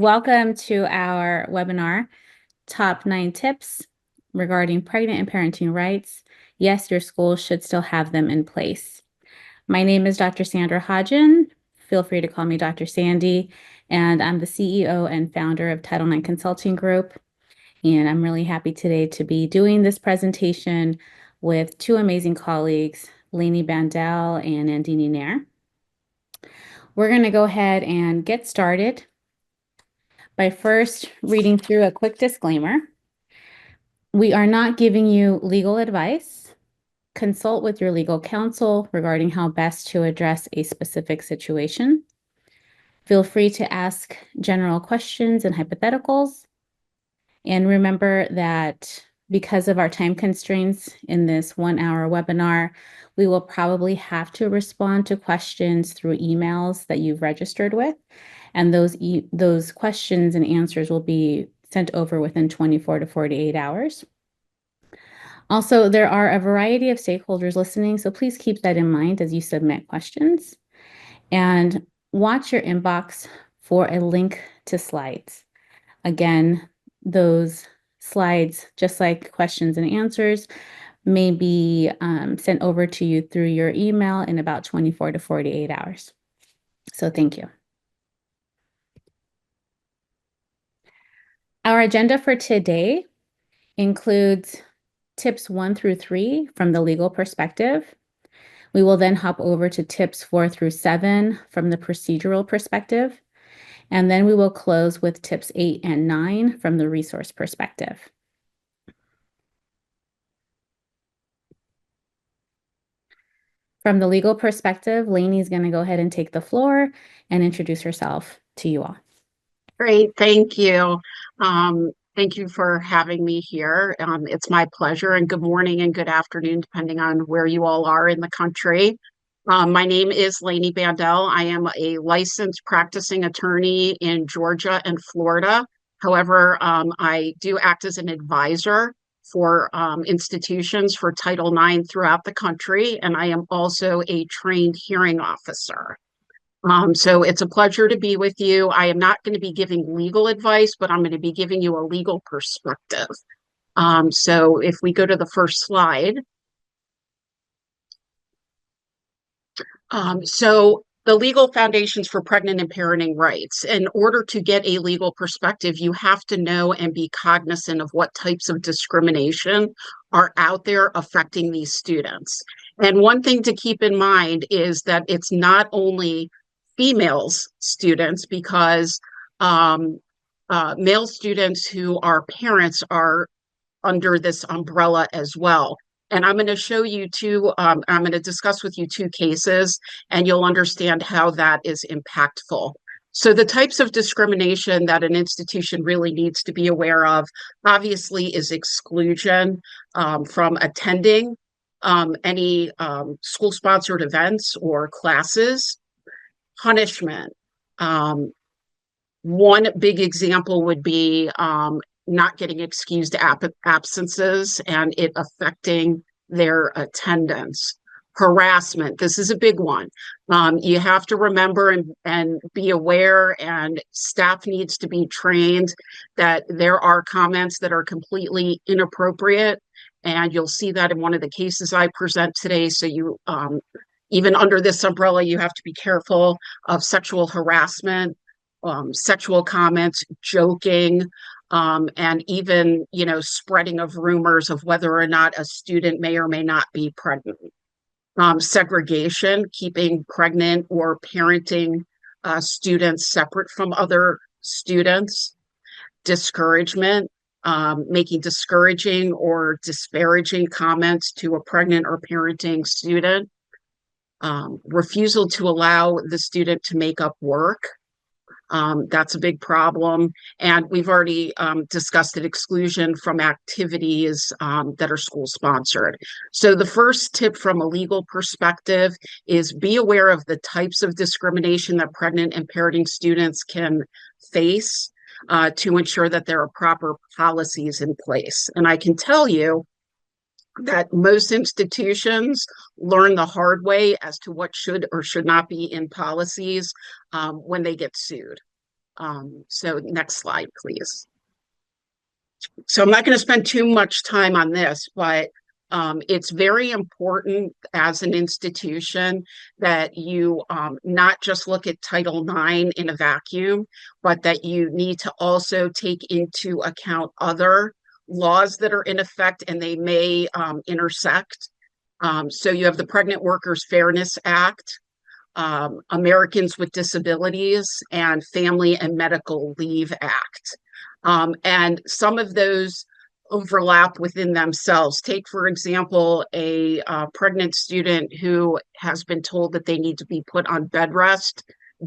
welcome to our webinar, Top 9 Tips Regarding Pregnant and Parenting Rights. Yes, your school should still have them in place. My name is Dr. Sandra Hodgen. Feel free to call me Dr. Sandi, and I'm the CEO and founder of Title IX Consulting Group. And I'm really happy today to be doing this presentation with two amazing colleagues, Lanie Bandell and Nandini Nair. We're going to go ahead and get started by first reading through a quick disclaimer. We are not giving you legal advice. Consult with your legal counsel regarding how best to address a specific situation. Feel free to ask general questions and hypotheticals. And remember that because of our time constraints in this 1-hour webinar, we will probably have to respond to questions through emails that you've registered with. And those questions and answers will be sent over within 24 to 48 hours. Also, there are a variety of stakeholders listening, so please keep that in mind as you submit questions. And watch your inbox for a link to slides. Again, those slides, just like questions and answers, may be sent over to you through your email in about 24 to 48 hours. So thank you. Our agenda for today includes tips 1 through 3 from the legal perspective. We will then hop over to tips 4 through 7 from the procedural perspective. And then we will close with tips 8 and 9 from the resource perspective. From the legal perspective, Lanie is going to go ahead and take the floor and introduce herself to you all. Great, thank you. Thank you for having me here. It's my pleasure, and good morning and good afternoon, depending on where you all are in the country. My name is Lanie Bandell. I am a licensed practicing attorney in Georgia and Florida. However, I do act as an advisor for institutions for Title IX throughout the country, and I am also a trained hearing officer. So it's a pleasure to be with you. I am not going to be giving legal advice, but I'm going to be giving you a legal perspective. So if we go to the first slide. So the legal foundations for pregnant and parenting rights. In order to get a legal perspective, you have to know and be cognizant of what types of discrimination are out there affecting these students. And one thing to keep in mind is that it's not only females students, because male students who are parents are under this umbrella as well. And I'm going to show you I'm going to discuss with you two cases, and you'll understand how that is impactful. So the types of discrimination that an institution really needs to be aware of, obviously, is exclusion from attending any school-sponsored events or classes. Punishment. One big example would be not getting excused absences and it affecting their attendance. Harassment. This is a big one. You have to remember and be aware, and staff needs to be trained that there are comments that are completely inappropriate, and you'll see that in one of the cases I present today. So you even under this umbrella, you have to be careful of sexual harassment, sexual comments, joking, and even, spreading of rumors of whether or not a student may or may not be pregnant. Segregation, keeping pregnant or parenting students separate from other students. Discouragement, making discouraging or disparaging comments to a pregnant or parenting student. Refusal to allow the student to make up work. That's a big problem. And we've already discussed that exclusion from activities that are school sponsored. So the first tip from a legal perspective is be aware of the types of discrimination that pregnant and parenting students can face to ensure that there are proper policies in place. And I can tell you that most institutions learn the hard way as to what should or should not be in policies when they get sued. So next slide, please. So I'm not going to spend too much time on this, but it's very important as an institution that you not just look at Title IX in a vacuum, but that you need to also take into account other laws that are in effect and they may intersect. So you have the Pregnant Workers Fairness Act, Americans with Disabilities, and Family and Medical Leave Act. And some of those overlap within themselves. Take, for example, a pregnant student who has been told that they need to be put on bed rest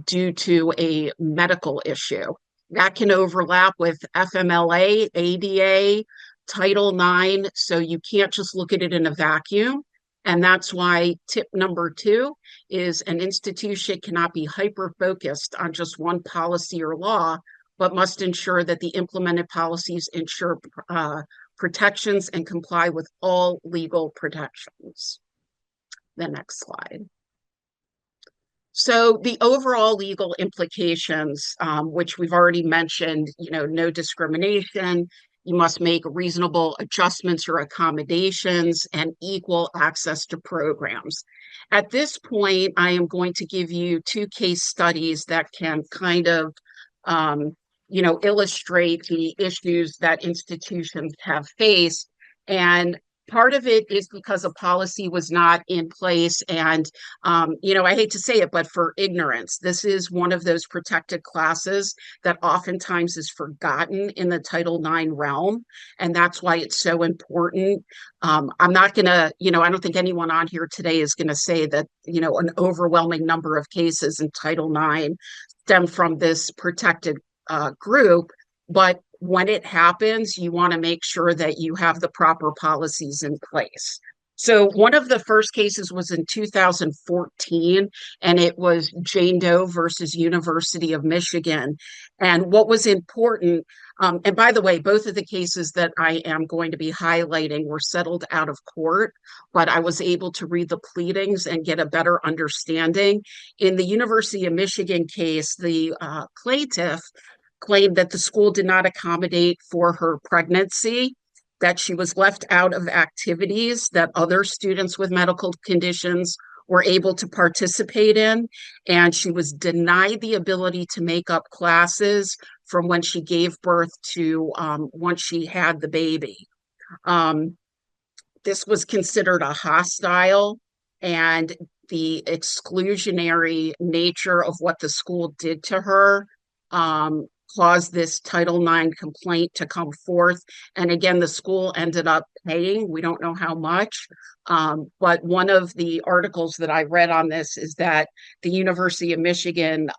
due to a medical issue. That can overlap with FMLA, ADA, Title IX, so you can't just look at it in a vacuum. And that's why tip number 2 is an institution cannot be hyper-focused on just one policy or law, but must ensure that the implemented policies ensure protections and comply with all legal protections. The next slide. So the overall legal implications, which we've already mentioned, no discrimination, you must make reasonable adjustments or accommodations, and equal access to programs. At this point, I am going to give you 2 case studies that can kind of illustrate the issues that institutions have faced. And part of it is because a policy was not in place. And, I hate to say it, but for ignorance, this is one of those protected classes that oftentimes is forgotten in the Title IX realm. And that's why it's so important. I'm not going to, I don't think anyone on here today is going to say that, an overwhelming number of cases in Title IX stem from this protected group, but when it happens, you want to make sure that you have the proper policies in place. So one of the first cases was in 2014, and it was Jane Doe versus University of Michigan. And what was important, and by the way, both of the cases that I am going to be highlighting were settled out of court, but I was able to read the pleadings and get a better understanding. In the University of Michigan case, the plaintiff claimed that the school did not accommodate for her pregnancy, that she was left out of activities that other students with medical conditions were able to participate in, and she was denied the ability to make up classes from when she gave birth to once she had the baby. This was considered a hostile, and the exclusionary nature of what the school did to her caused this Title IX complaint to come forth. And again, the school ended up paying. We don't know how much. But one of the articles that I read on this is that the University of Michigan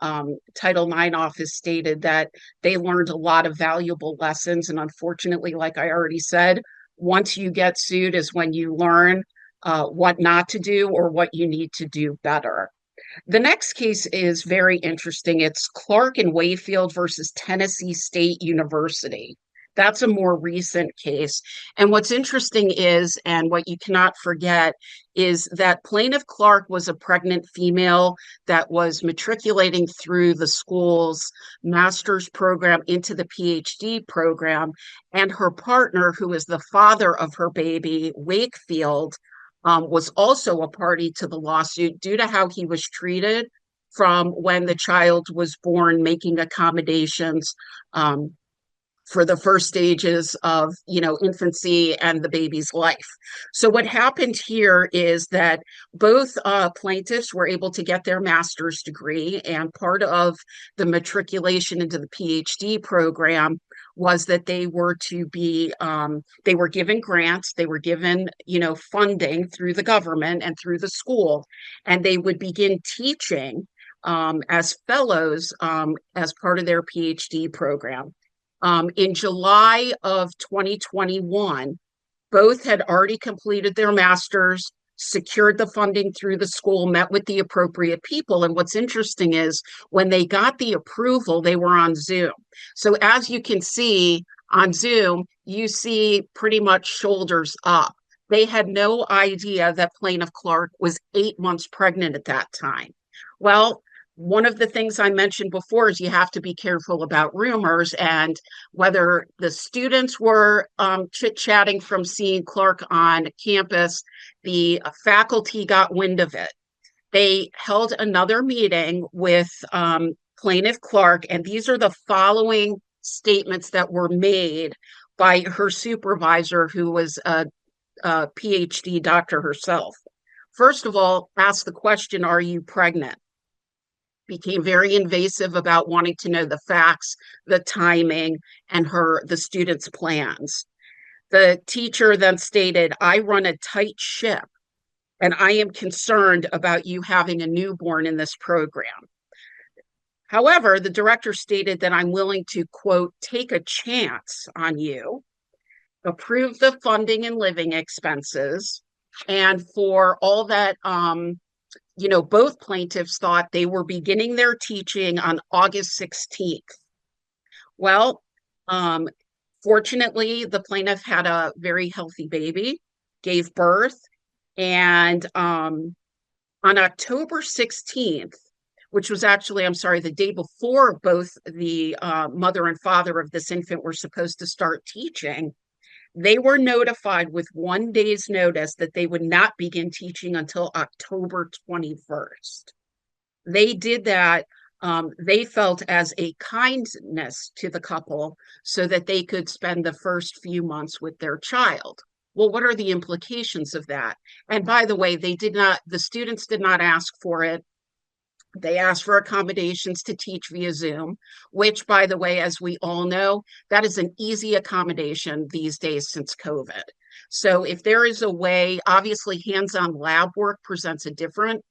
Title IX office stated that they learned a lot of valuable lessons. And unfortunately, like I already said, once you get sued is when you learn what not to do or what you need to do better. The next case is very interesting. It's Clark and Wayfield versus Tennessee State University. That's a more recent case. And what's interesting is, and what you cannot forget, is that plaintiff Clark was a pregnant female that was matriculating through the school's master's program into the PhD program. And her partner, who is the father of her baby, Wakefield, was also a party to the lawsuit due to how he was treated from when the child was born, making accommodations for the first stages of, infancy and the baby's life. So what happened here is that both plaintiffs were able to get their master's degree, and part of the matriculation into the PhD program was that they were to be, they were given grants, they were given, funding through the government and through the school, and they would begin teaching as fellows as part of their PhD program. In July of 2021, both had already completed their master's, secured the funding through the school, met with the appropriate people. And what's interesting is when they got the approval, they were on Zoom. So as you can see on Zoom, you see pretty much shoulders up. They had no idea that plaintiff Clark was 8 months pregnant at that time. Well, One of the things I mentioned before is you have to be careful about rumors, and whether the students were chit-chatting from seeing Clark on campus, the faculty got wind of it. They held another meeting with plaintiff Clark, and these are the following statements that were made by her supervisor, who was a PhD doctor herself. First of all, ask the question, are you pregnant? Became very invasive about wanting to know the facts, the timing, and the students' plans. The teacher then stated, I run a tight ship, and I am concerned about you having a newborn in this program. However, the director stated that I'm willing to, quote, take a chance on you, approve the funding and living expenses, and for all that both plaintiffs thought they were beginning their teaching on August 16th. Well, fortunately, the plaintiff had a very healthy baby, gave birth, and on October 16th, which was actually, I'm sorry, the day before both the mother and father of this infant were supposed to start teaching, they were notified with 1 day's notice that they would not begin teaching until October 21st. They did that, they felt, as a kindness to the couple so that they could spend the first few months with their child. Well, what are the implications of that? And by the way, the students did not ask for it. They asked for accommodations to teach via Zoom, which, by the way, as we all know, that is an easy accommodation these days since COVID. So if there is a way, obviously hands-on lab work presents a different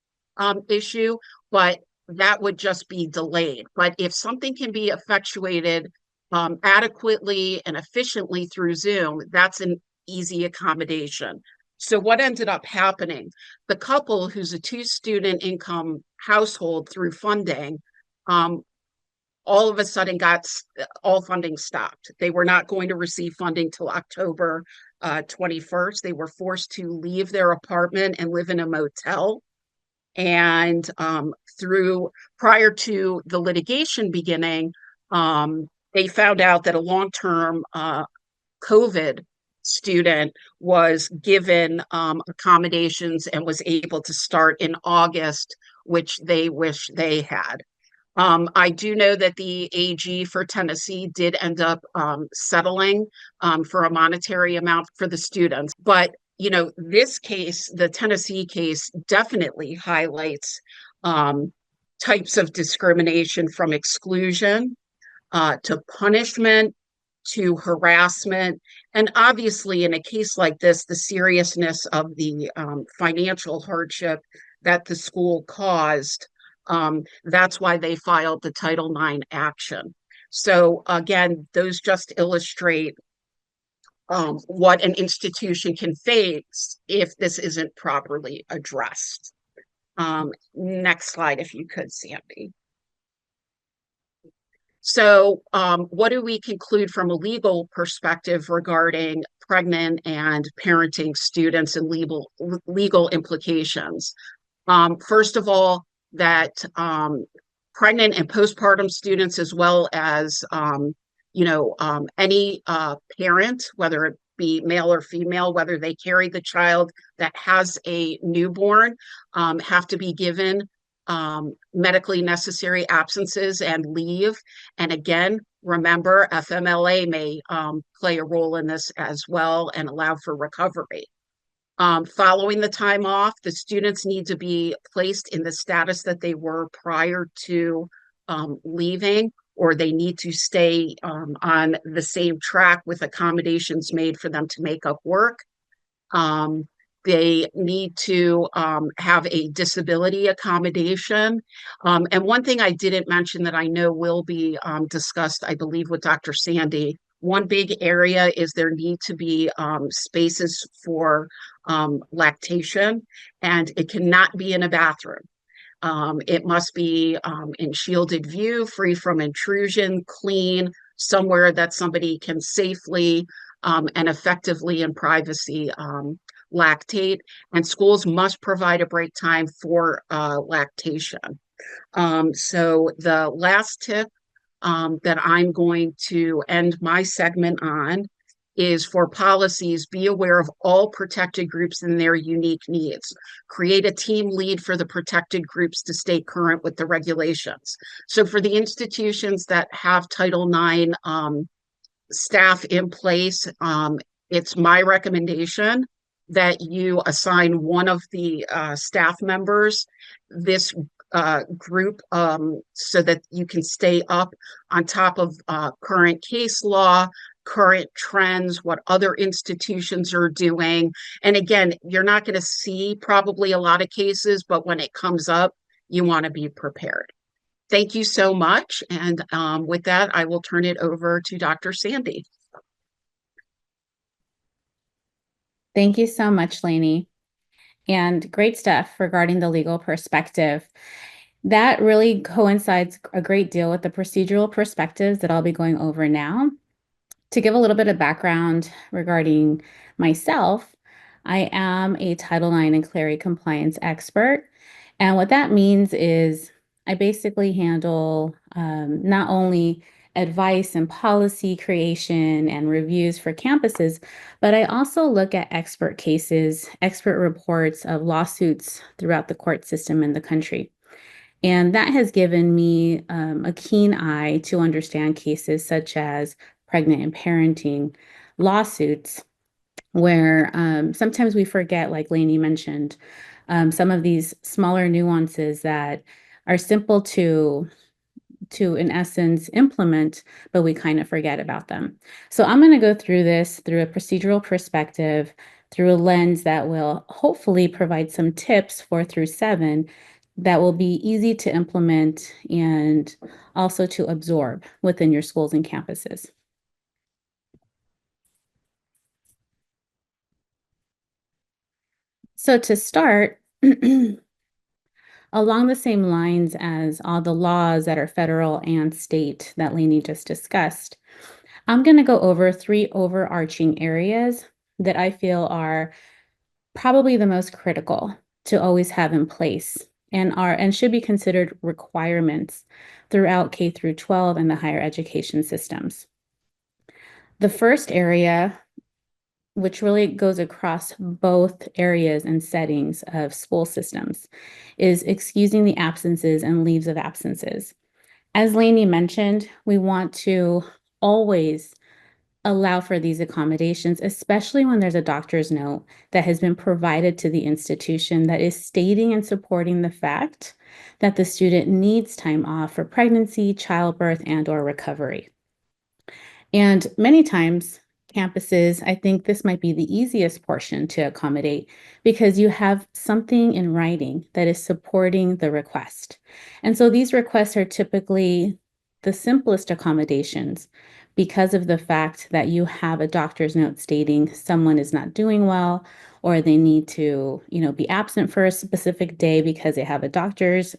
issue, but that would just be delayed. But if something can be effectuated adequately and efficiently through Zoom, that's an easy accommodation. So what ended up happening, the couple, who's a 2-student income household through funding, all of a sudden got all funding stopped. They were not going to receive funding till October 21st. They were forced to leave their apartment and live in a motel. And prior to the litigation beginning, they found out that a long-term COVID student was given accommodations and was able to start in August, which they wish they had. I do know that the AG for Tennessee did end up settling for a monetary amount for the students. But, this case, the Tennessee case, definitely highlights types of discrimination, from exclusion to punishment to harassment. And obviously, in a case like this, the seriousness of the financial hardship that the school caused, that's why they filed the Title IX action. So again, those just illustrate what an institution can face if this isn't properly addressed. Next slide, if you could, Sandy. So what do we conclude from a legal perspective regarding pregnant and parenting students and legal implications? First of all, that pregnant and postpartum students, as well as any parent, whether it be male or female, whether they carry the child that has a newborn, have to be given medically necessary absences and leave. And again, remember, FMLA may play a role in this as well and allow for recovery. Following the time off, the students need to be placed in the status that they were prior to leaving, or they need to stay on the same track with accommodations made for them to make up work. They need to have a disability accommodation. And one thing I didn't mention that I know will be discussed, I believe, with Dr. Sandi, one big area is there need to be spaces for lactation, and it cannot be in a bathroom. It must be in shielded view, free from intrusion, clean, somewhere that somebody can safely and effectively in privacy lactate. And schools must provide a break time for lactation. So the last tip that I'm going to end my segment on is for policies, be aware of all protected groups and their unique needs. Create a team lead for the protected groups to stay current with the regulations. So for the institutions that have Title IX staff in place, it's my recommendation that you assign one of the staff members this group so that you can stay up on top of current case law, current trends, what other institutions are doing. And again, you're not going to see probably a lot of cases, but when it comes up, you want to be prepared. Thank you so much. And with that, I will turn it over to Dr. Sandi. Thank you so much, Lanie. And great stuff regarding the legal perspective. That really coincides a great deal with the procedural perspectives that I'll be going over now. To give a little bit of background regarding myself, I am a Title IX and Clery compliance expert. And what that means is I basically handle not only advice and policy creation and reviews for campuses, but I also look at expert cases, expert reports of lawsuits throughout the court system in the country. And that has given me a keen eye to understand cases such as pregnant and parenting lawsuits, where sometimes we forget, like Lanie mentioned, some of these smaller nuances that are simple to in essence implement, but we kind of forget about them. So I'm going to go through this through a procedural perspective, through a lens that will hopefully provide some tips 4 through 7 that will be easy to implement and also to absorb within your schools and campuses. So to start, along the same lines as all the laws that are federal and state that Lanie just discussed, I'm going to go over 3 overarching areas that I feel are probably the most critical to always have in place and should be considered requirements throughout K through 12 and the higher education systems. The first area, which really goes across both areas and settings of school systems, is excusing the absences and leaves of absences. As Lanie mentioned, we want to always allow for these accommodations, especially when there's a doctor's note that has been provided to the institution that is stating and supporting the fact that the student needs time off for pregnancy, childbirth, and/or recovery. And many times, campuses, I think this might be the easiest portion to accommodate because you have something in writing that is supporting the request. And so these requests are typically the simplest accommodations because of the fact that you have a doctor's note stating someone is not doing well or they need to, be absent for a specific day because they have a doctor's,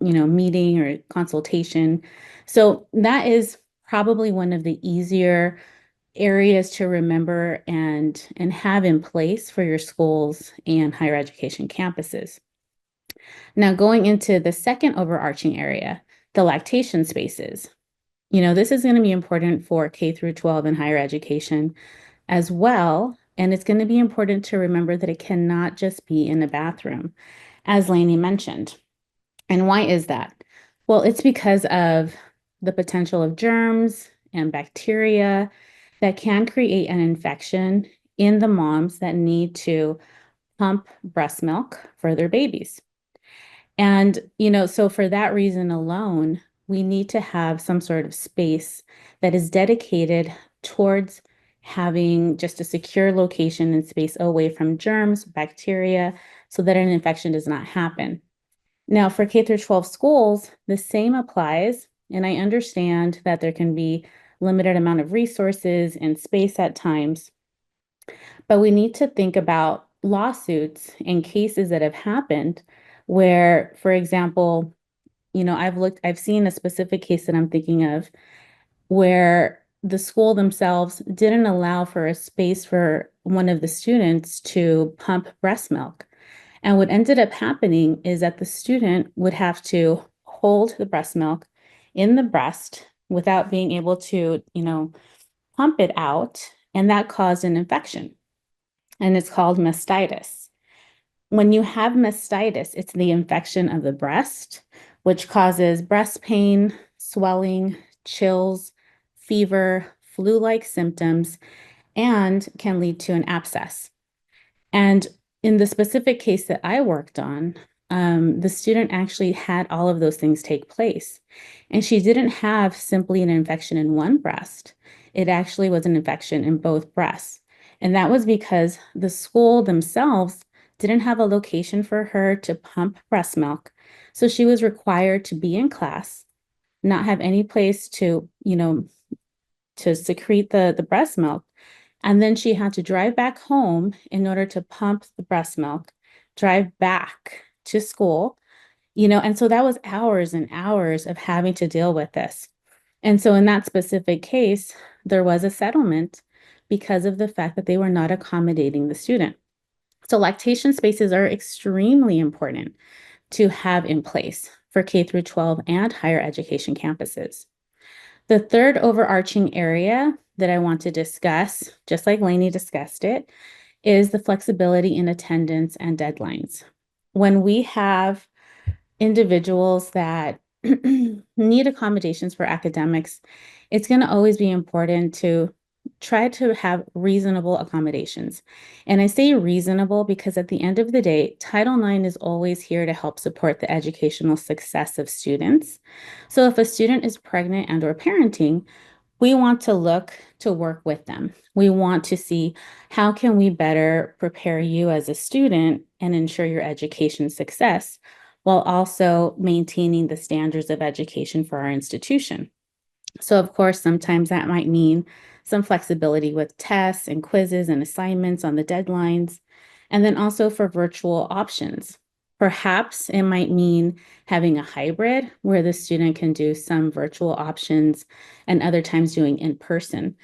meeting or consultation. So that is probably one of the easier areas to remember and have in place for your schools and higher education campuses. Now, going into the second overarching area, the lactation spaces. This is going to be important for K through 12 and higher education as well. And it's going to be important to remember that it cannot just be in a bathroom, as Lanie mentioned. And why is that? Well, it's because of the potential of germs and bacteria that can create an infection in the moms that need to pump breast milk for their babies. And, so for that reason alone, we need to have some sort of space that is dedicated towards having just a secure location and space away from germs, bacteria, so that an infection does not happen. Now, for K through 12 schools, the same applies, and I understand that there can be limited amount of resources and space at times, but we need to think about lawsuits and cases that have happened where, for example, I've seen a specific case that I'm thinking of where the school themselves didn't allow for a space for one of the students to pump breast milk. And what ended up happening is that the student would have to hold the breast milk in the breast without being able to, pump it out. And that caused an infection. And it's called mastitis. When you have mastitis, it's the infection of the breast, which causes breast pain, swelling, chills, fever, flu-like symptoms, and can lead to an abscess. And in the specific case that I worked on, the student actually had all of those things take place. And she didn't have simply an infection in one breast. It actually was an infection in both breasts. And that was because the school themselves didn't have a location for her to pump breast milk. So she was required to be in class, not have any place to, to secrete the breast milk. And then she had to drive back home in order to pump the breast milk, drive back to school, and so that was hours and hours of having to deal with this. And so in that specific case, there was a settlement because of the fact that they were not accommodating the student. So lactation spaces are extremely important to have in place for K through 12 and higher education campuses. The third overarching area that I want to discuss, just like Lanie discussed it, is the flexibility in attendance and deadlines. When we have individuals that need accommodations for academics, it's going to always be important to try to have reasonable accommodations. And I say reasonable because at the end of the day, Title IX is always here to help support the educational success of students. So if a student is pregnant and or parenting, we want to look to work with them. We want to see how can we better prepare you as a student and ensure your education success while also maintaining the standards of education for our institution. So of course, sometimes that might mean some flexibility with tests and quizzes and assignments on the deadlines, and then also for virtual options. Perhaps it might mean having a hybrid where the student can do some virtual options and other times doing in person.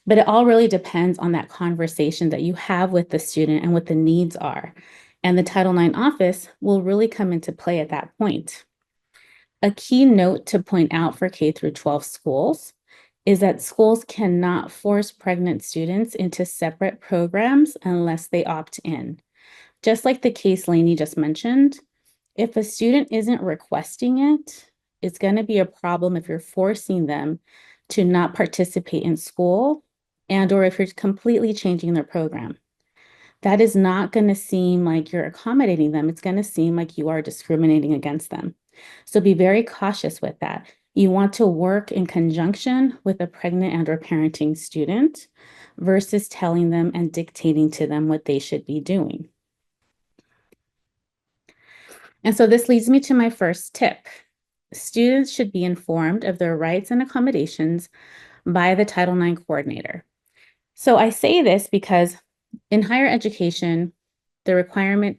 But it all really depends on that conversation that you have with the student and what the needs are. And the Title IX office will really come into play at that point. A key note to point out for K through 12 schools is that schools cannot force pregnant students into separate programs unless they opt in. Just like the case Lanie just mentioned, if a student isn't requesting it, it's going to be a problem if you're forcing them to not participate in school and or if you're completely changing their program. That is not going to seem like you're accommodating them. It's going to seem like you are discriminating against them. So be very cautious with that. You want to work in conjunction with a pregnant and or parenting student versus telling them and dictating to them what they should be doing. And so this leads me to my first tip. Students should be informed of their rights and accommodations by the Title IX coordinator. So I say this because in higher education, the requirement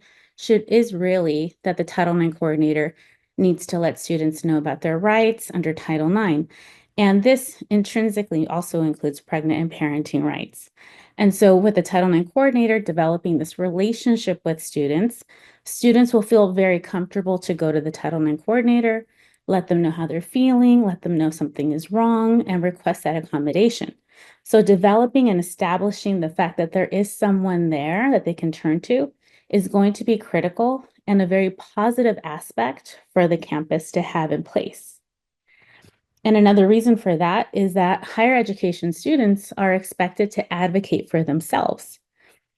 is really that the Title IX coordinator needs to let students know about their rights under Title IX. And this intrinsically also includes pregnant and parenting rights. And so with the Title IX coordinator developing this relationship with students, students will feel very comfortable to go to the Title IX coordinator, let them know how they're feeling, let them know something is wrong, and request that accommodation. So developing and establishing the fact that there is someone there that they can turn to is going to be critical and a very positive aspect for the campus to have in place. And another reason for that is that higher education students are expected to advocate for themselves.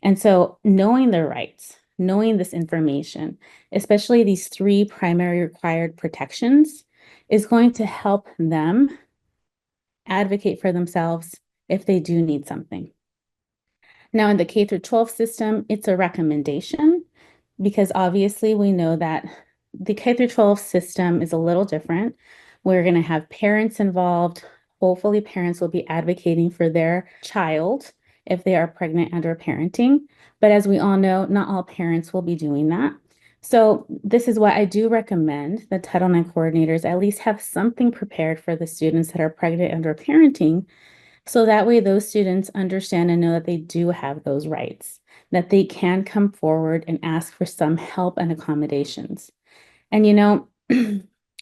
And so knowing their rights, knowing this information, especially these three primary required protections, is going to help them advocate for themselves if they do need something. Now in the K through 12 system, it's a recommendation because obviously we know that the K through 12 system is a little different. We're going to have parents involved. Hopefully parents will be advocating for their child if they are pregnant and or parenting. But as we all know, not all parents will be doing that. So this is why I do recommend that Title IX coordinators at least have something prepared for the students that are pregnant and or parenting. So that way those students understand and know that they do have those rights. that they can come forward and ask for some help and accommodations. And you know,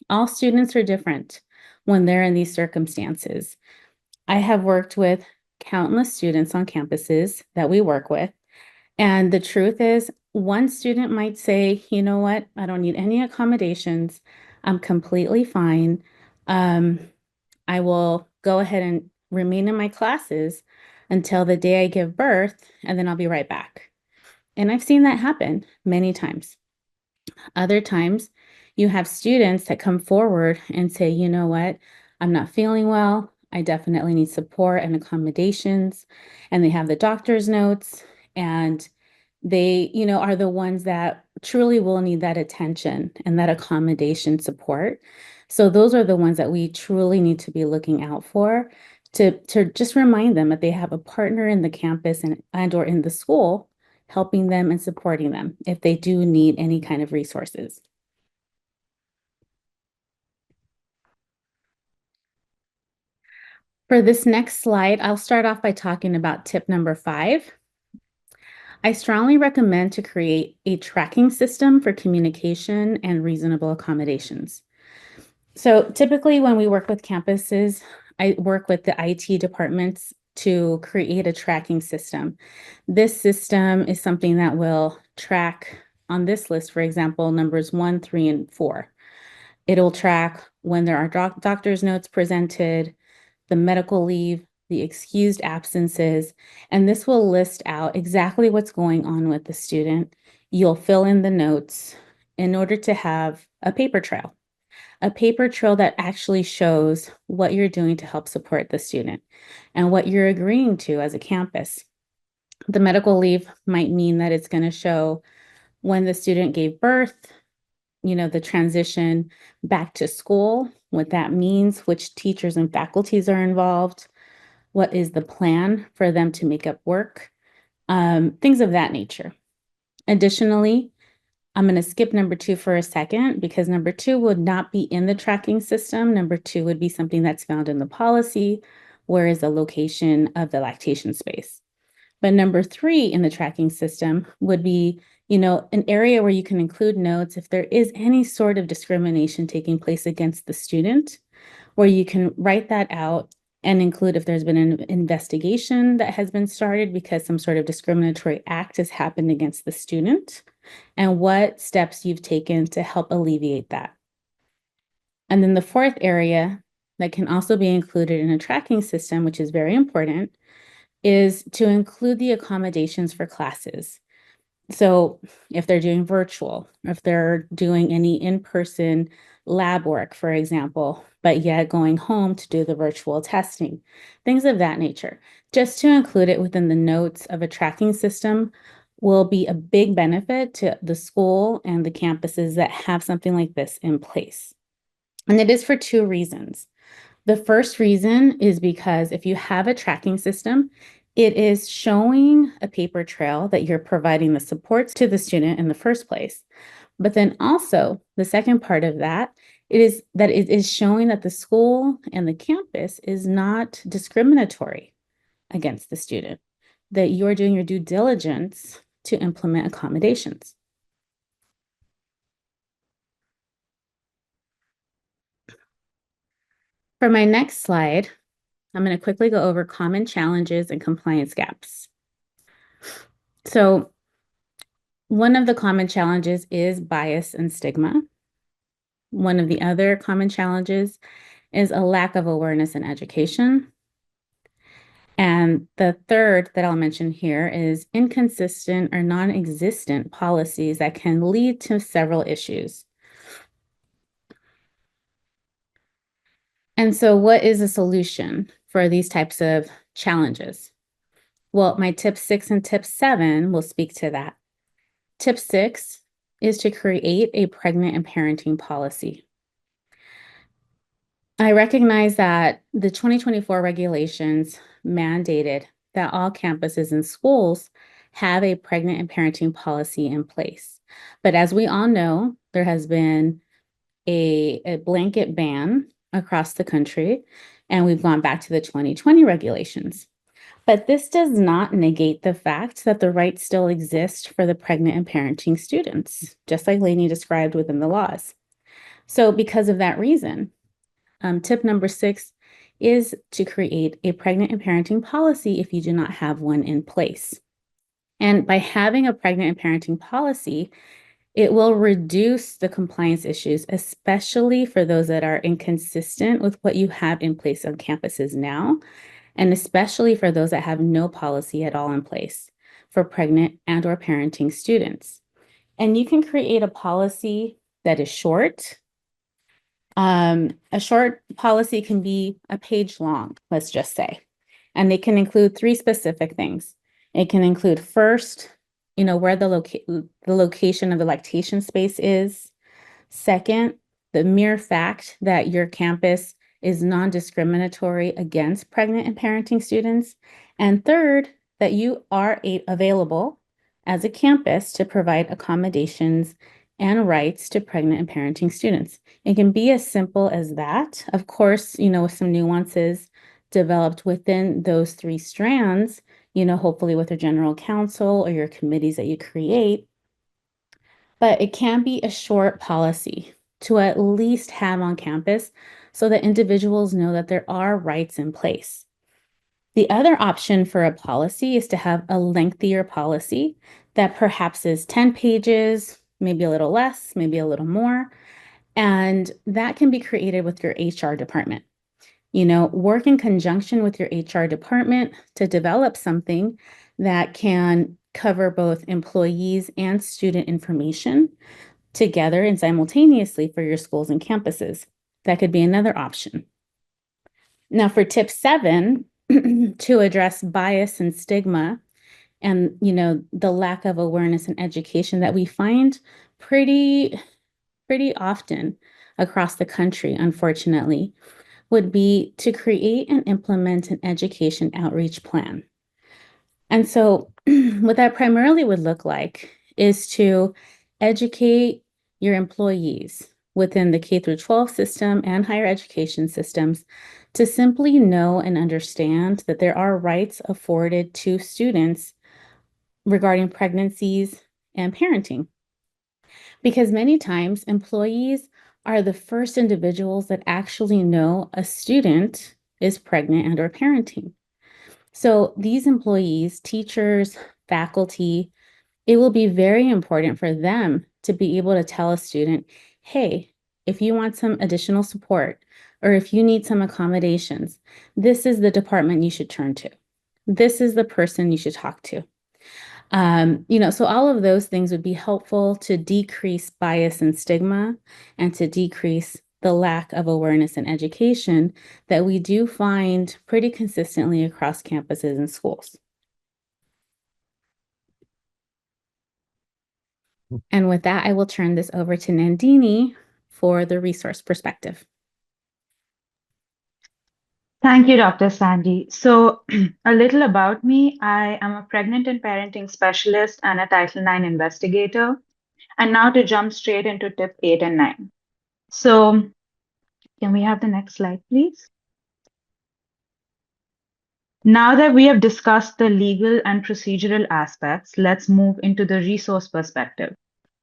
all students are different when they're in these circumstances. I have worked with countless students on campuses that we work with. And the truth is, one student might say, you know what, I don't need any accommodations. I'm completely fine. Um, I will go ahead and remain in my classes until the day I give birth, and then I'll be right back. And I've seen that happen many times. Other times, you have students that come forward and say, you know what, I'm not feeling well. I definitely need support and accommodations. And they have the doctor's notes, and they, are the ones that truly will need that attention and that accommodation support. So those are the ones that we truly need to be looking out for to just remind them that they have a partner in the campus and or in the school helping them and supporting them if they do need any kind of resources. For this next slide, I'll start off by talking about tip number 5. I strongly recommend to create a tracking system for communication and reasonable accommodations. So typically when we work with campuses, I work with the IT departments to create a tracking system. This system is something that will track on this list, for example, numbers 1, 3, and 4. It'll track when there are doctor's notes presented, the medical leave, the excused absences, and this will list out exactly what's going on with the student. You'll fill in the notes in order to have a paper trail that actually shows what you're doing to help support the student and what you're agreeing to as a campus. The medical leave might mean that it's going to show when the student gave birth, the transition back to school, what that means, which teachers and faculties are involved, what is the plan for them to make up work, things of that nature. Additionally, I'm going to skip number 2 for a second because number 2 would not be in the tracking system. Number 2 would be something that's found in the policy, where is the location of the lactation space. But number 3 in the tracking system would be, an area where you can include notes if there is any sort of discrimination taking place against the student, where you can write that out and include if there's been an investigation that has been started because some sort of discriminatory act has happened against the student, and what steps you've taken to help alleviate that. And then the 4th area that can also be included in a tracking system, which is very important, is to include the accommodations for classes. So if they're doing virtual, if they're doing any in-person lab work, for example, but yet going home to do the virtual testing, things of that nature, just to include it within the notes of a tracking system will be a big benefit to the school and the campuses that have something like this in place. And it is for 2 reasons. The first reason is because if you have a tracking system, it is showing a paper trail that you're providing the supports to the student in the first place. But then also, the second part of that, it is showing that the school and the campus is not discriminatory against the student, that you're doing your due diligence to implement accommodations. For my next slide, I'm going to quickly go over common challenges and compliance gaps. So one of the common challenges is bias and stigma. One of the other common challenges is a lack of awareness and education. And the third that I'll mention here is inconsistent or non-existent policies that can lead to several issues. And so what is a solution for these types of challenges? Well, my tip 6 and tip 7 will speak to that. Tip 6 is to create a pregnant and parenting policy. I recognize that the 2024 regulations mandated that all campuses and schools have a pregnant and parenting policy in place. But as we all know, there has been a blanket ban across the country, and we've gone back to the 2020 regulations. But this does not negate the fact that the rights still exist for the pregnant and parenting students, just like Lanie described within the laws. So because of that reason, tip number 6 is to create a pregnant and parenting policy if you do not have one in place. And by having a pregnant and parenting policy, it will reduce the compliance issues, especially for those that are inconsistent with what you have in place on campuses now, and especially for those that have no policy at all in place for pregnant and or parenting students. And you can create a policy that is short. A short policy can be a page long, let's just say, and they can include 3 specific things. It can include first, where the location of the lactation space is. Second, the mere fact that your campus is non-discriminatory against pregnant and parenting students. And third, that you are available as a campus to provide accommodations and rights to pregnant and parenting students. It can be as simple as that. Of course, with some nuances developed within those 3 strands, hopefully with a general counsel or your committees that you create. But it can be a short policy to at least have on campus so that individuals know that there are rights in place. The other option for a policy is to have a lengthier policy that perhaps is 10 pages, maybe a little less, maybe a little more. And that can be created with your HR department. Work in conjunction with your HR department to develop something that can cover both employees and student information together and simultaneously for your schools and campuses. That could be another option. Now, for tip 7, to address bias and stigma and, the lack of awareness and education that we find pretty often across the country, unfortunately, would be to create and implement an education outreach plan. And so what that primarily would look like is to educate your employees within the K-12 system and higher education systems to simply know and understand that there are rights afforded to students regarding pregnancies and parenting. Because many times employees are the first individuals that actually know a student is pregnant and or parenting. So these employees, teachers, faculty, it will be very important for them to be able to tell a student, hey, if you want some additional support or if you need some accommodations, this is the department you should turn to. This is the person you should talk to. So all of those things would be helpful to decrease bias and stigma and to decrease the lack of awareness and education that we do find pretty consistently across campuses and schools. And with that, I will turn this over to Nandini for the resource perspective. Thank you, Dr. Sandi. So, a little about me. I am a pregnant and parenting specialist and a Title IX investigator. And now to jump straight into tip 8 and 9. So, can we have the next slide, please? Now that we have discussed the legal and procedural aspects, let's move into the resource perspective,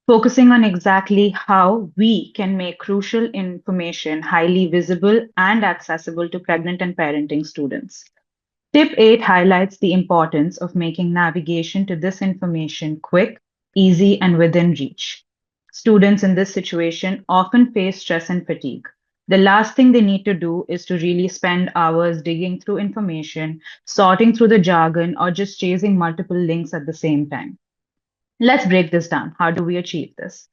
focusing on exactly how we can make crucial information highly visible and accessible to pregnant and parenting students. Tip 8 highlights the importance of making navigation to this information quick, easy, and within reach. Students in this situation often face stress and fatigue. The last thing they need to do is to really spend hours digging through information, sorting through the jargon, or just chasing multiple links at the same time. Let's break this down. How do we achieve this?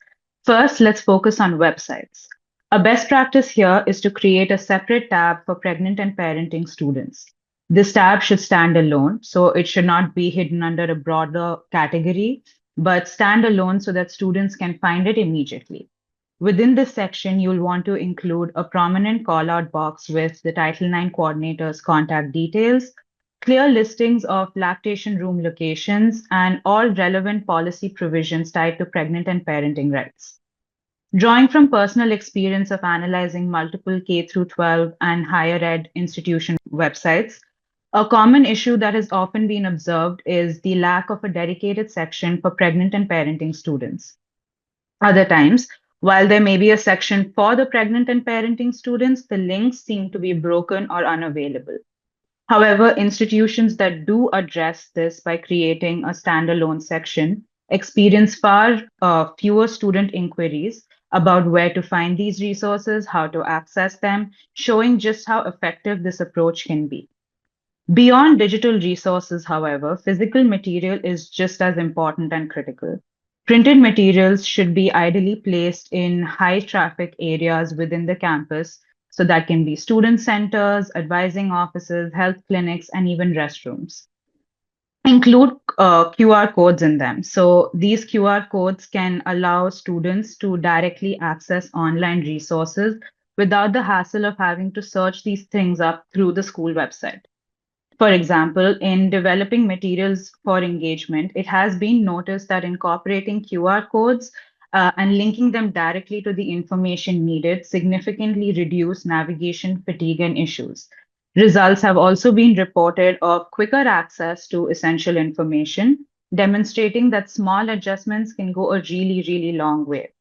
First, let's focus on websites. A best practice here is to create a separate tab for pregnant and parenting students. This tab should stand alone, so it should not be hidden under a broader category, but stand alone so that students can find it immediately. Within this section, you'll want to include a prominent call-out box with the Title IX coordinator's contact details, clear listings of lactation room locations, and all relevant policy provisions tied to pregnant and parenting rights. Drawing from personal experience of analyzing multiple K through 12 and higher ed institution websites, A common issue that has often been observed is the lack of a dedicated section for pregnant and parenting students. Other times, while there may be a section for the pregnant and parenting students, the links seem to be broken or unavailable. However, institutions that do address this by creating a standalone section experience far fewer student inquiries about where to find these resources, how to access them, showing just how effective this approach can be. Beyond digital resources, however, physical material is just as important and critical. Printed materials should be ideally placed in high traffic areas within the campus. So that can be student centers, advising offices, health clinics, and even restrooms. Include QR codes in them. So these QR codes can allow students to directly access online resources without the hassle of having to search these things up through the school website. For example, in developing materials for engagement, it has been noticed that incorporating QR codes and linking them directly to the information needed significantly reduce navigation fatigue and issues. Results have also been reported of quicker access to essential information, demonstrating that small adjustments can go a really, really long way.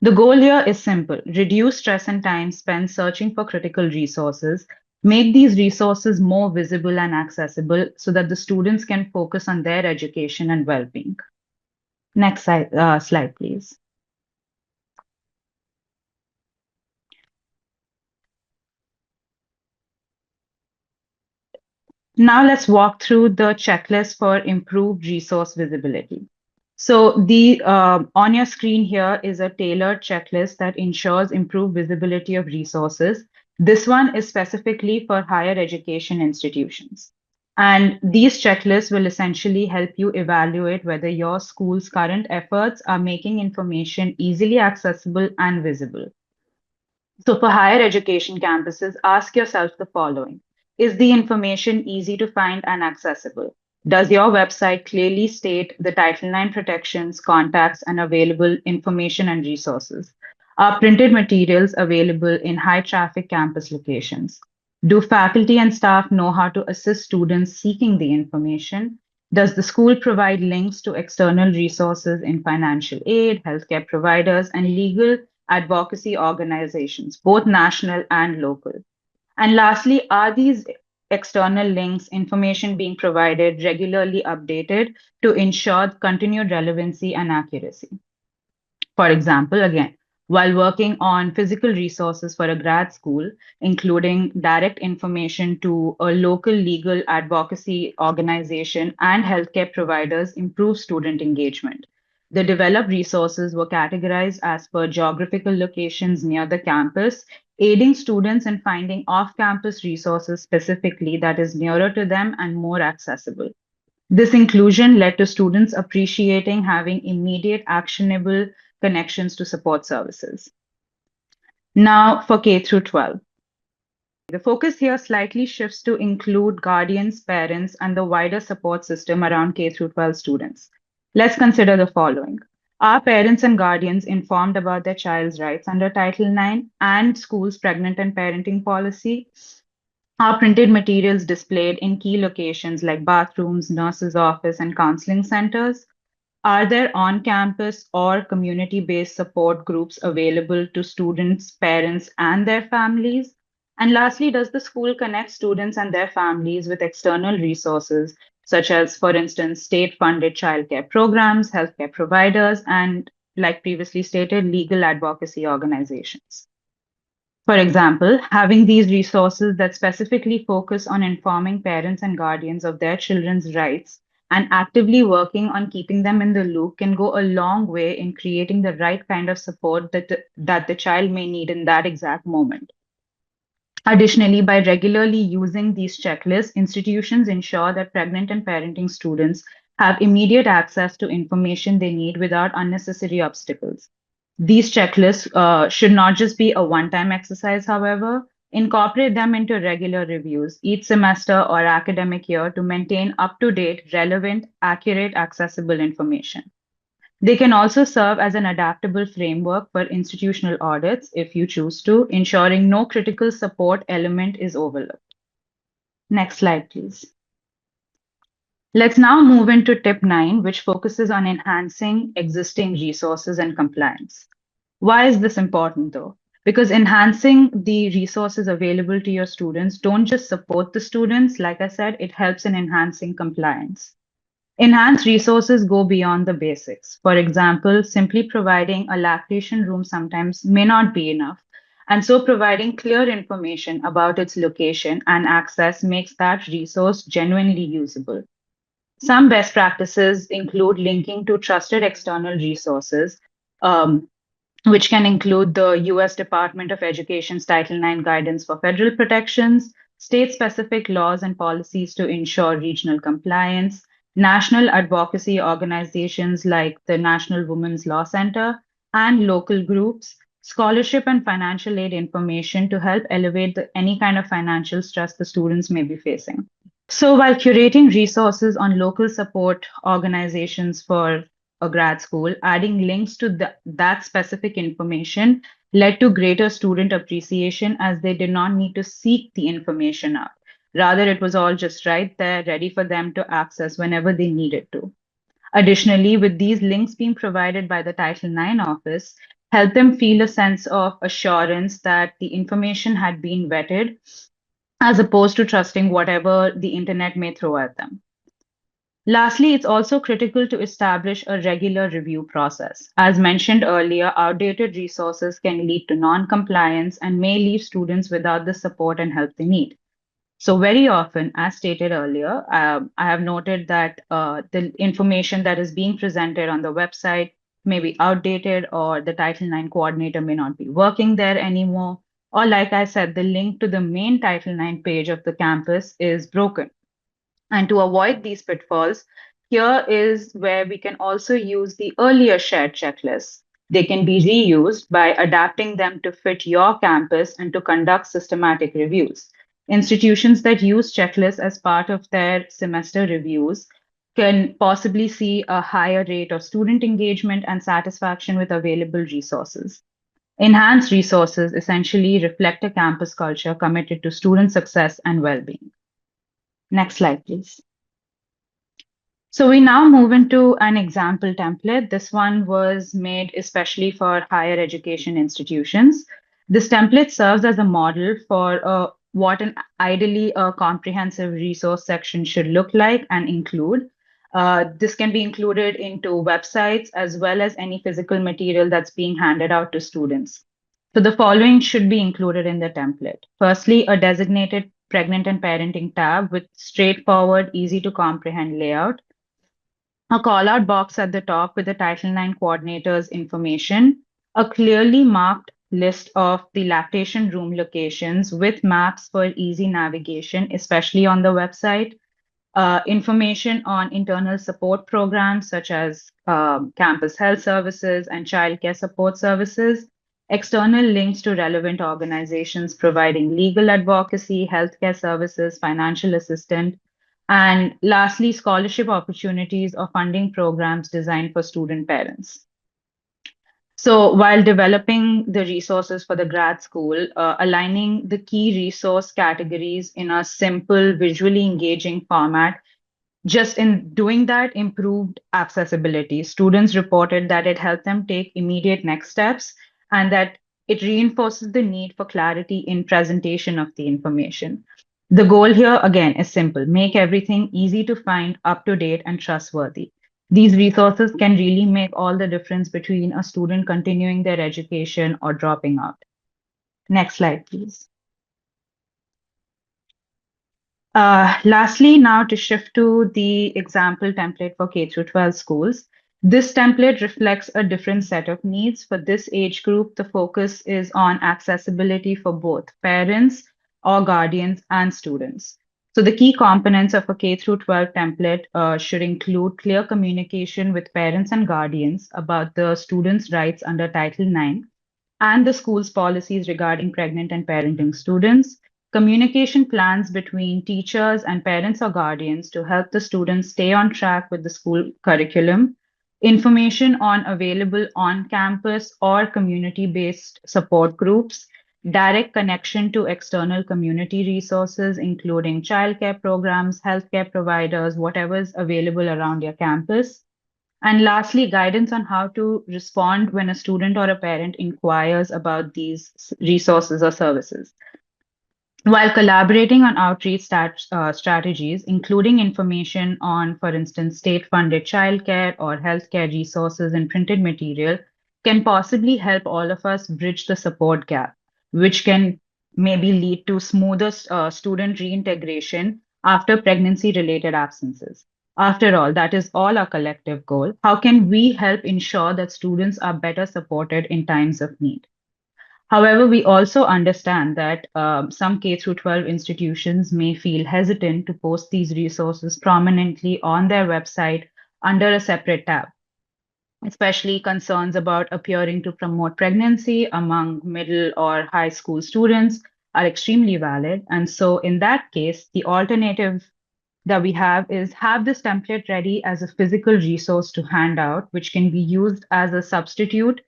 The goal here is simple: reduce stress and time spent searching for critical resources, make these resources more visible and accessible so that the students can focus on their education and well being. Next slide, please. Now let's walk through the checklist for improved resource visibility. So the on your screen here is a tailored checklist that ensures improved visibility of resources. This one is specifically for higher education institutions. And these checklists will essentially help you evaluate whether your school's current efforts are making information easily accessible and visible. So, for higher education campuses, ask yourself the following: is the information easy to find and accessible? Does your website clearly state the Title IX protections, contacts, and available information and resources? Are printed materials available in high traffic campus locations? Do faculty and staff know how to assist students seeking the information? Does the school provide links to external resources in financial aid, healthcare providers, and legal advocacy organizations, both national and local? And lastly, are these external links, information being provided, regularly updated to ensure continued relevancy and accuracy? For example, again, while working on physical resources for a grad school, including direct information to a local legal advocacy organization and healthcare providers, improve student engagement. The developed resources were categorized as per geographical locations near the campus, aiding students in finding off campus resources specifically that is nearer to them and more accessible. This inclusion led to students appreciating having immediate actionable connections to support services. Now for K through 12. The focus here slightly shifts to include guardians, parents, and the wider support system around K through 12 students. Let's consider the following. Are parents and guardians informed about their child's rights under Title IX and school's pregnant and parenting policy? Are printed materials displayed in key locations like bathrooms, nurses' office, and counseling centers? Are there on-campus or community-based support groups available to students, parents, and their families? And lastly, does the school connect students and their families with external resources, such as, for instance, state-funded childcare programs, healthcare providers, and, like previously stated, legal advocacy organizations? For example, having these resources that specifically focus on informing parents and guardians of their children's rights and actively working on keeping them in the loop can go a long way in creating the right kind of support that the child may need in that exact moment. Additionally, by regularly using these checklists, institutions ensure that pregnant and parenting students have immediate access to information they need without unnecessary obstacles. These checklists should not just be a one-time exercise, however. Incorporate them into regular reviews each semester or academic year to maintain up-to-date, relevant, accurate, accessible information. They can also serve as an adaptable framework for institutional audits if you choose to, ensuring no critical support element is overlooked. Next slide, please. Let's now move into tip 9, which focuses on enhancing existing resources and compliance. Why is this important though? Because enhancing the resources available to your students don't just support the students, like I said, it helps in enhancing compliance. Enhanced resources go beyond the basics. For example, simply providing a lactation room sometimes may not be enough. And so providing clear information about its location and access makes that resource genuinely usable. Some best practices include linking to trusted external resources, um, which can include the US Department of Education's Title IX guidance for federal protections, state specific laws and policies to ensure regional compliance, national advocacy organizations like the National Women's Law Center, and local groups, scholarship and financial aid information to help elevate any kind of financial stress the students may be facing. So, while curating resources on local support organizations for a grad school, adding links to that specific information led to greater student appreciation as they did not need to seek the information up. Rather, it was all just right there, ready for them to access whenever they needed to. Additionally, with these links being provided by the Title IX office, help them feel a sense of assurance that the information had been vetted as opposed to trusting whatever the internet may throw at them. Lastly, it's also critical to establish a regular review process. As mentioned earlier, outdated resources can lead to non-compliance and may leave students without the support and help they need. So very often, as stated earlier, I have noted that the information that is being presented on the website may be outdated or the Title IX coordinator may not be working there anymore. Or like I said, the link to the main Title IX page of the campus is broken. And to avoid these pitfalls, here is where we can also use the earlier shared checklists. They can be reused by adapting them to fit your campus and to conduct systematic reviews. Institutions that use checklists as part of their semester reviews can possibly see a higher rate of student engagement and satisfaction with available resources. Enhanced resources essentially reflect a campus culture committed to student success and well being. Next slide, please. So we now move into an example template. This one was made especially for higher education institutions. This template serves as a model for what an ideally a comprehensive resource section should look like and include. This can be included into websites as well as any physical material that's being handed out to students. So the following should be included in the template. Firstly, a designated pregnant and parenting tab with straightforward, easy to comprehend layout, a call out box at the top with the Title IX coordinator's information, a clearly marked list of the lactation room locations with maps for easy navigation, especially on the website, information on internal support programs such as campus health services and childcare support services, external links to relevant organizations providing legal advocacy, healthcare services, financial assistance, and lastly, scholarship opportunities or funding programs designed for student parents. So while developing the resources for the grad school, aligning the key resource categories in a simple, visually engaging format, just in doing that improved accessibility. Students reported that it helped them take immediate next steps and that it reinforces the need for clarity in presentation of the information. The goal here, again, is simple: make everything easy to find, up to date, and trustworthy. These resources can really make all the difference between a student continuing their education or dropping out. Next slide, please. Lastly, now to shift to the example template for K through 12 schools. This template reflects a different set of needs. For this age group, the focus is on accessibility for both parents or guardians and students. So the key components of a K through 12 template should include clear communication with parents and guardians about the students' rights under Title IX and the school's policies regarding pregnant and parenting students, communication plans between teachers and parents or guardians to help the students stay on track with the school curriculum, information on available on campus or community based support groups, direct connection to external community resources, including childcare programs, healthcare providers, whatever is available around your campus. And lastly, guidance on how to respond when a student or a parent inquires about these resources or services. While collaborating on outreach strategies, including information on, for instance, state funded childcare or healthcare resources and printed material, can possibly help all of us bridge the support gap, which can maybe lead to smoother student reintegration after pregnancy related absences. After all, that is all our collective goal. How can we help ensure that students are better supported in times of need? However, we also understand that some K through 12 institutions may feel hesitant to post these resources prominently on their website under a separate tab, especially concerns about appearing to promote pregnancy among middle or high school students are extremely valid. And so, in that case, the alternative that we have this template ready as a physical resource to hand out, which can be used as a substitute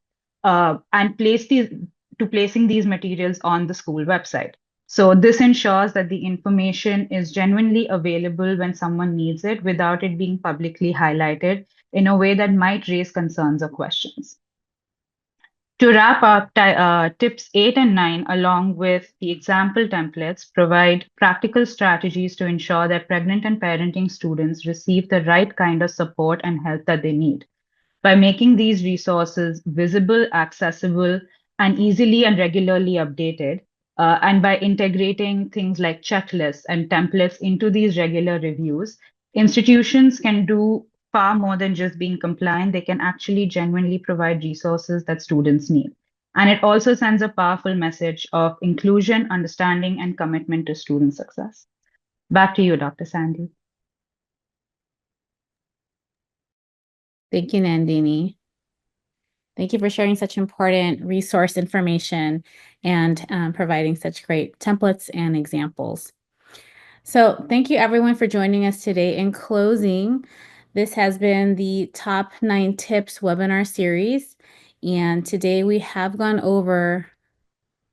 and placing these materials on the school website. So this ensures that the information is genuinely available when someone needs it without it being publicly highlighted in a way that might raise concerns or questions. To wrap up, tips 8 and 9, along with the example templates, provide practical strategies to ensure that pregnant and parenting students receive the right kind of support and help that they need. By making these resources visible, accessible, and easily and regularly updated, and by integrating things like checklists and templates into these regular reviews, institutions can do far more than just being compliant. They can actually genuinely provide resources that students need. And it also sends a powerful message of inclusion, understanding, and commitment to student success. Back to you, Dr. Sandi. Thank you, Nandini. Thank you for sharing such important resource information and providing such great templates and examples. So thank you everyone for joining us today. In closing, this has been the Top 9 Tips webinar series. And today we have gone over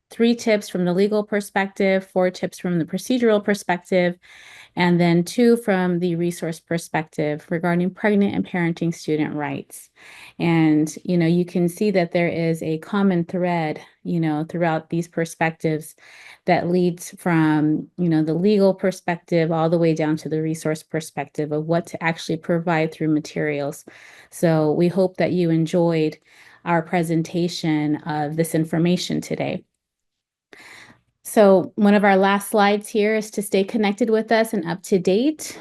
3 tips from the legal perspective, 4 tips from the procedural perspective, and then 2 from the resource perspective regarding pregnant and parenting student rights. And, you can see that there is a common thread, throughout these perspectives that leads from, the legal perspective all the way down to the resource perspective of what to actually provide through materials. So we hope that you enjoyed our presentation of this information today. So one of our last slides here is to stay connected with us and up to date.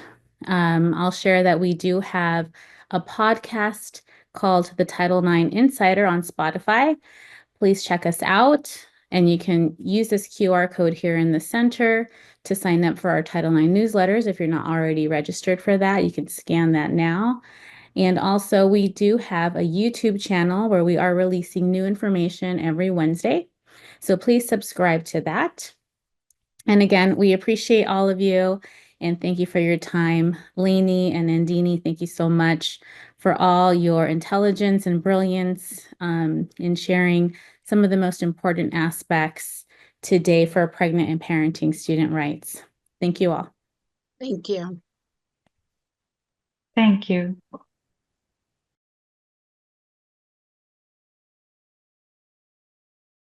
I'll share that we do have a podcast called the Title IX Insider on Spotify. Please check us out, and you can use this QR code here in the center to sign up for our Title IX newsletters. If you're not already registered for that, you can scan that now. And also, we do have a YouTube channel where we are releasing new information every Wednesday. So please subscribe to that. And again, we appreciate all of you and thank you for your time. Lanie and Nandini, thank you so much for all your intelligence and brilliance in sharing some of the most important aspects today for pregnant and parenting student rights. Thank you all. Thank you. Thank you.